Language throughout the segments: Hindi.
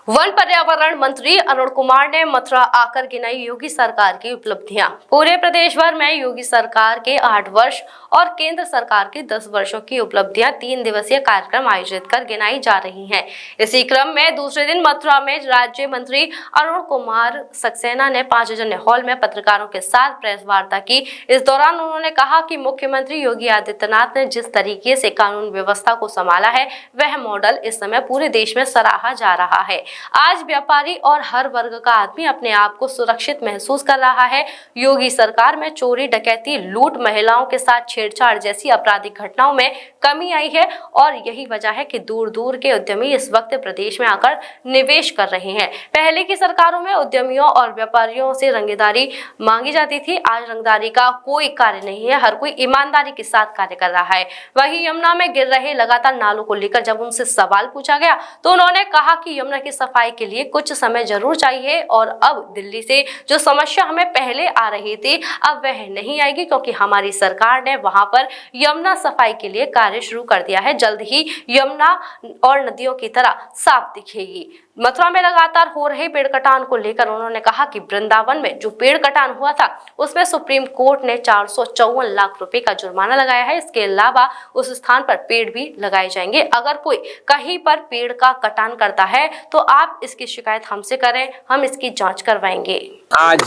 वन पर्यावरण मंत्री अरुण कुमार ने मथुरा आकर गिनाई योगी सरकार की उपलब्धियां। पूरे प्रदेश भर में योगी सरकार के 8 वर्ष और केंद्र सरकार के 10 वर्षों की उपलब्धियां 3 दिवसीय कार्यक्रम आयोजित कर गिनाई जा रही हैं। इसी क्रम में दूसरे दिन मथुरा में राज्य मंत्री अरुण कुमार सक्सेना ने 5 जने हॉल में पत्रकारों के साथ प्रेस वार्ता की। इस दौरान उन्होंने कहा कि मुख्यमंत्री योगी आदित्यनाथ ने जिस तरीके से कानून व्यवस्था को संभाला है, वह मॉडल इस समय पूरे देश में सराहा जा रहा है। आज व्यापारी और हर वर्ग का आदमी अपने आप को सुरक्षित महसूस कर रहा है। योगी सरकार में चोरी, डकैती, लूट, महिलाओं के साथ छेड़छाड़ जैसी आपराधिक घटनाओं में कमी आई है और यही वजह है कि दूर दूर के उद्यमी इस वक्त प्रदेश में आकर निवेश कर रहे हैं। पहले की सरकारों में उद्यमियों और व्यापारियों से रंगदारी मांगी जाती थी। आज रंगदारी का कोई कार्य नहीं है, हर कोई ईमानदारी के साथ कार्य कर रहा है। वहीं यमुना में गिर रहे लगातार नालों को लेकर जब उनसे सवाल पूछा गया तो उन्होंने कहा कि यमुना की सफाई के लिए कुछ समय जरूर चाहिए और अब दिल्ली से जो समस्या हमें पहले आ रही थी अब वह नहीं आएगी, क्योंकि हमारी सरकार ने वहां पर यमुना सफाई के लिए कार्य शुरू कर दिया है। जल्द ही यमुना और नदियों की तरह साफ दिखेगी। मथुरा में लगातार हो रहे पेड़ कटान को लेकर उन्होंने कहा कि वृंदावन में जो पेड़ कटान हुआ था उसमें सुप्रीम कोर्ट ने 454 लाख रुपए का जुर्माना लगाया है। इसके अलावा उस स्थान पर पेड़ भी लगाए जाएंगे। अगर कोई कहीं पर पेड़ का कटान करता है तो आप इसकी शिकायत हमसे करें, हम इसकी जांच करवाएंगे। आज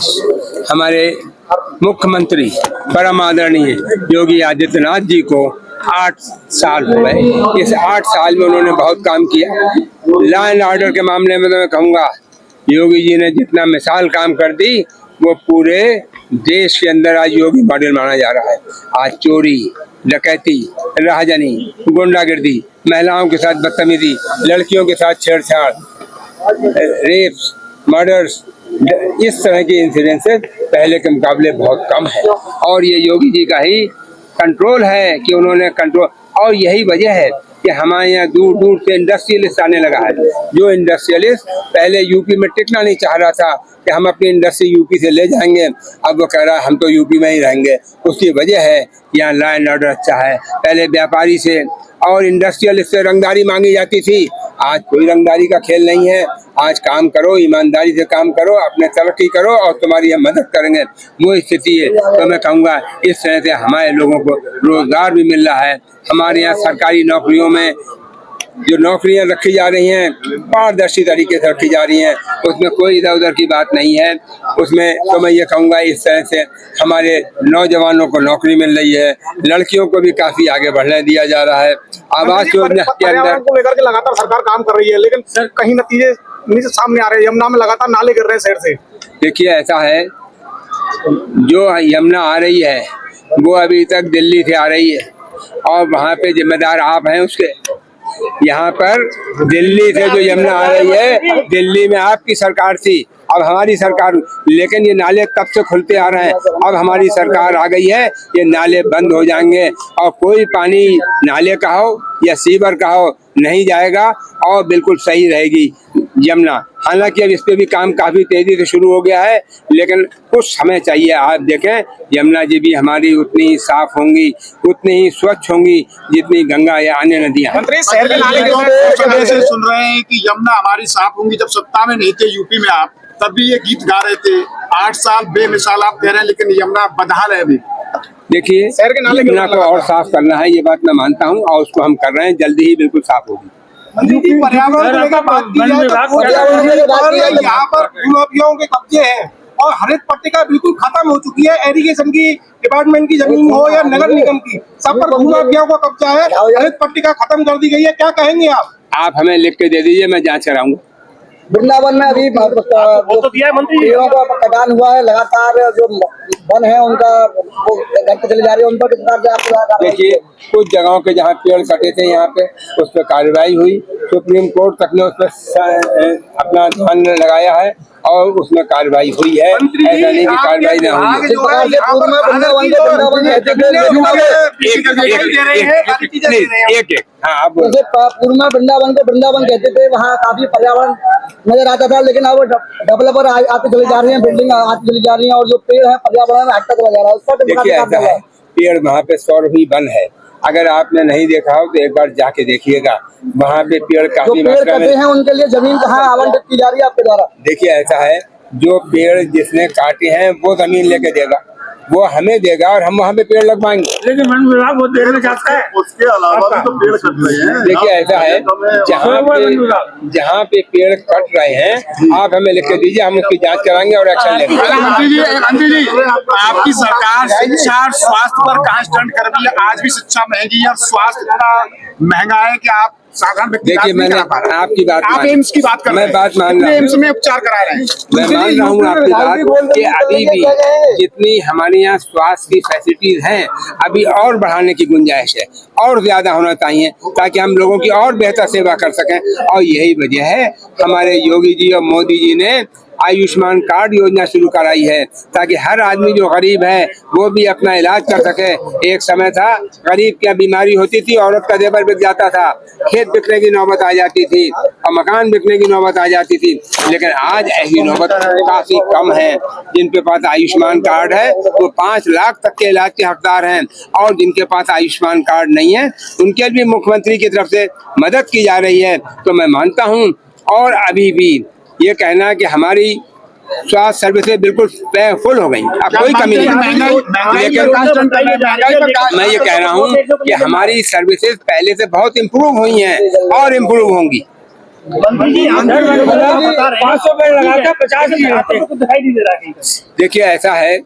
हमारे मुख्यमंत्री परम आदरणीय योगी आदित्यनाथ जी को 8 साल हो गए। इस 8 साल में उन्होंने बहुत काम किया। लॉ एंड ऑर्डर के मामले में तो मैं कहूँगा योगी जी ने जितना मिसाल काम कर दी वो पूरे देश के अंदर आज योगी मॉडल माना जा रहा है। आज चोरी, डकैती, राहजनी, गुंडागिर्दी, महिलाओं के साथ बदतमीजी, लड़कियों के साथ छेड़छाड़, रेप्स, मर्डर्स, इस तरह के इंसिडेंसेस पहले के मुकाबले बहुत कम है और ये योगी जी का ही कंट्रोल है कि उन्होंने कंट्रोल। और यही वजह है कि हमारे यहाँ दूर दूर से इंडस्ट्रियलिस्ट आने लगा है। जो इंडस्ट्रियलिस्ट पहले यूपी में टिकना नहीं चाह रहा था कि हम अपनी इंडस्ट्री यूपी से ले जाएंगे, अब वो कह रहा है हम तो यूपी में ही रहेंगे। उसकी वजह है यहाँ लॉ एंड ऑर्डर अच्छा है। पहले व्यापारी से और इंडस्ट्रियलिस्ट से रंगदारी मांगी जाती थी, आज कोई रंगदारी का खेल नहीं है। आज काम करो, ईमानदारी से काम करो, अपने तरक्की करो और तुम्हारी हम मदद करेंगे। वो स्थिति है। तो मैं कहूँगा इस तरह से हमारे लोगों को रोजगार भी मिल रहा है। हमारे यहाँ सरकारी नौकरियों में जो नौकरियां रखी जा रही हैं पारदर्शी तरीके से रखी जा रही हैं, उसमें कोई इधर उधर की बात नहीं है। उसमें तो मैं ये कहूँगा इस तरह से हमारे नौजवानों को नौकरी मिल रही है, लड़कियों को भी काफी आगे बढ़ने दिया जा रहा है। आवास योजना के अंदर को लेकर के लगातार सरकार काम कर रही है, लेकिन सर कहीं नतीजे सामने आ रहे हैं। यमुना में लगातार नाले गिर रहे हैं शहर से। देखिए ऐसा है, जो यमुना आ रही है वो अभी तक दिल्ली से आ रही है और वहाँ पे जिम्मेदार आप हैं उसके। यहाँ पर दिल्ली से जो यमुना आ रही है, दिल्ली में आपकी सरकार थी, अब हमारी सरकार, लेकिन ये नाले तब से खुलते आ रहे हैं। अब हमारी सरकार आ गई है, ये नाले बंद हो जाएंगे और कोई पानी नाले का हो या सीवर का हो नहीं जाएगा और बिल्कुल सही रहेगी यमुना। हालांकि अब इस पे भी काम काफी तेजी से शुरू हो गया है, लेकिन कुछ समय चाहिए। आप देखें यमुना जी भी हमारी उतनी ही साफ होंगी, उतनी ही स्वच्छ होंगी जितनी गंगा या अन्य नदियां। मंत्री शहर के नाले के सुन रहे हैं कि यमुना हमारी साफ होंगी। जब सत्ता में नहीं थे यूपी में आप, तब भी ये गीत गा रहे थे। 8 साल बेमिसाल आप कह रहे हैं, लेकिन यमुना बदहाल है अभी। देखिए यमुना को और साफ करना है, ये बात मैं मानता हूँ और उसको हम कर रहे हैं। जल्दी ही बिल्कुल साफ होगी। पर्यावरण को लेकर बात की जाए तो यहाँ पर भूमाफियाओं के कब्जे हैं और हरित पट्टिका बिल्कुल खत्म हो चुकी है। एरीगेशन की डिपार्टमेंट की जमीन हो या नगर निगम की, सब पर भूमाफियाओं का कब्जा है। हरित पट्टिका खत्म कर दी गई है। क्या कहेंगे आप? आप हमें लिख के दे दीजिए, मैं जांच कराऊंगा। वृंदावन में अभी पेड़ों का कटान हुआ है, लगातार जो वन है उनका घर पे चले जा रहे हैं, उन पर देखिए कुछ जगहों के जहाँ पेड़ कटे थे यहाँ पे उस पर कार्रवाई हुई। सुप्रीम कोर्ट तक ने उस पर अपना ध्यान लगाया है और उसमें कार्रवाई हुई है। ऐसा नहीं कि कार्रवाई न हुई है। हाँ, पूर्व में वृंदावन को वृंदावन कहते थे, वहाँ काफी पर्यावरण नजर आता था, लेकिन अब डेवलपर आते चले जा रही हैं, बिल्डिंग आती चली जा रही हैं और जो पेड़ है पर्यावरण में हटता चला जा रहा है। देखिए पेड़ वहाँ पे सौरभी वन है अगर आपने नहीं देखा हो तो एक बार जाके देखिएगा, वहाँ पे पेड़ जो काफी पेड़ मात्रा कटे में। हैं उनके लिए जमीन कहाँ आवंटित की जा रही है आपके द्वारा? देखिए ऐसा है, जो पेड़ जिसने काटे हैं वो जमीन लेके देगा, वो हमें देगा और हम वहाँ पे पेड़ लगवाएंगे। लेकिन वन विभाग बहुत देर में जाता है। उसके अलावा भी तो पेड़ कट रहे हैं। देखिए ऐसा है, जहाँ पे पेड़ कट रहे हैं आप हमें लिख के दीजिए, हम उसकी जांच कराएंगे और एक्शन लेंगे। मंत्री जी आपकी सरकार शिक्षा और स्वास्थ्य पर कहाँ स्टंट कर रही है? आज भी शिक्षा महंगी है और स्वास्थ्य इतना महंगा है कि आप साधारण व्यक्ति देखिए मैंने आपकी बात, आप एम्स की बात कर रहे हैं, मैं बात मान रहा एम्स हूँ, में उपचार करा रहे हैं। मैं मान रहा हूँ आपकी बात कि अभी भी जितनी हमारे यहाँ स्वास्थ्य की फैसिलिटीज हैं अभी और बढ़ाने की गुंजाइश है, और ज्यादा होना चाहिए ताकि हम लोगों की और बेहतर सेवा कर सकें। और यही वजह है हमारे योगी जी और मोदी जी ने आयुष्मान कार्ड योजना शुरू कराई है, ताकि हर आदमी जो गरीब है वो भी अपना इलाज कर सके। एक समय था गरीब क्या बीमारी होती थी, औरत का जेवर बिक जाता था, खेत बिकने की नौबत आ जाती थी और मकान बिकने की नौबत आ जाती थी, लेकिन आज ऐसी नौबत काफी कम है। जिनके पास आयुष्मान कार्ड है वो 5 लाख तक के इलाज के हकदार हैं, और जिनके पास आयुष्मान कार्ड नहीं है उनके लिए भी मुख्यमंत्री की तरफ से मदद की जा रही है। तो मैं मानता हूँ, और अभी भी ये कहना कि हमारी स्वास्थ्य सर्विसेज बिल्कुल फुल हो गई, अब कोई कमी नहीं, लेकिन मैं ये कह रहा हूँ कि हमारी सर्विसेज पहले से बहुत इम्प्रूव हुई हैं और इम्प्रूव होंगी। 500 पेड़ लगाकर 50 नहीं आते, दिखाई नहीं दे रहा है। देखिए ऐसा है,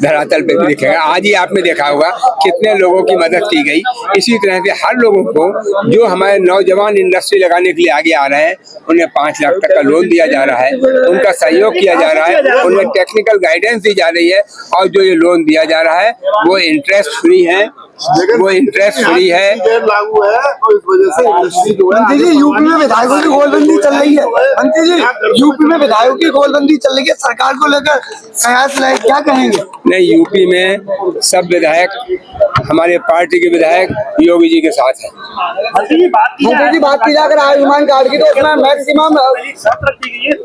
धरातल पे भी दिखेगा, आज ही आपने देखा होगा कितने लोगों की मदद की गई। इसी तरह से हर लोगों को जो हमारे नौजवान इंडस्ट्री लगाने के लिए आगे आ रहे हैं उन्हें 5 लाख तक का लोन दिया जा रहा है, उनका सहयोग किया जा रहा है, उन्हें टेक्निकल गाइडेंस दी जा रही है, और जो ये लोन दिया जा रहा है वो इंटरेस्ट फ्री है, वो इंटरेस्ट फ्री है। लागू है और इस वजह से इंडस्ट्री जो है। मंत्री जी यूपी में विधायकों की गोलबंदी चल रही है। मंत्री जी यूपी में विधायकों की गोलबंदी चल रही है, सरकार को लेकर कयास लाए, क्या कहेंगे? नहीं, यूपी में सब विधायक हमारे पार्टी के विधायक योगी जी के साथ हैं। मंत्री जी बात की जाकर आयुष्मान कार्ड की, तो उसमें मैक्सिमम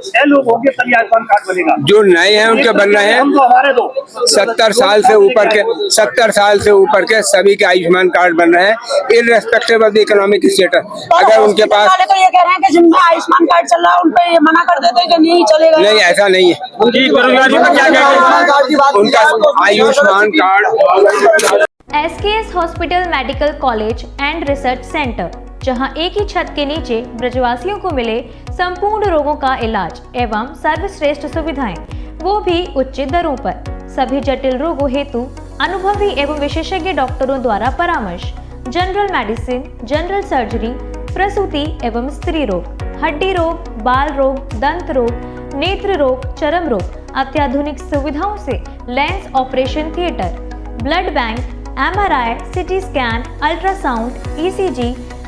6 लोग होंगे तभी आयुष्मान कार्ड बनेगा। जो नए हैं उनके बन रहे हैं, 70 साल से ऊपर के सभी के आयुष्मान कार्ड बन रहे हैं, irrespective of the economic status. अगर उनके पास वाले तो ये कह रहे हैं कि जिनमें आयुष्मान कार्ड चल रहा है उन पे ये मना कर देते हैं कि नहीं चलेगा। नहीं, ऐसा नहीं है, उनका Ayushman card. SKS hospital medical college and research centre, जहां एक ही छत के नीचे ब्रजवासियों को मिले संपूर्ण रोगों का इलाज एवं सर्वश्रेष्ठ सुविधाएं, वो भी उचित दरों पर। सभी जटिल रोगों हेतु अनुभवी एवं विशेषज्ञ डॉक्टरों द्वारा परामर्श, जनरल मेडिसिन, जनरल सर्जरी, प्रसूति एवं स्त्री रोग, हड्डी रोग, बाल रोग, दंत रोग, नेत्र रोग, चर्म रोग, अत्याधुनिक सुविधाओं से lens operation theatre, blood bank, MRI, CT scan, ultrasound, ECG,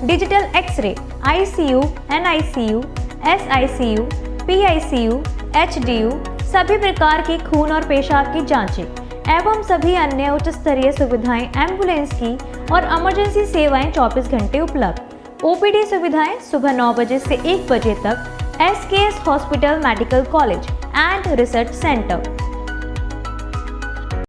digital x ray, ICU, NICU, SICU, PICU, HDU, सभी प्रकार की खून और पेशाब की जांचें एवं सभी अन्य उच्च स्तरीय सुविधाएं, एम्बुलेंस की और इमरजेंसी सेवाएं 24 घंटे उपलब्ध। OPD सुविधाएं सुबह 9 बजे से 1 बजे तक। SKS hospital medical college and research centre.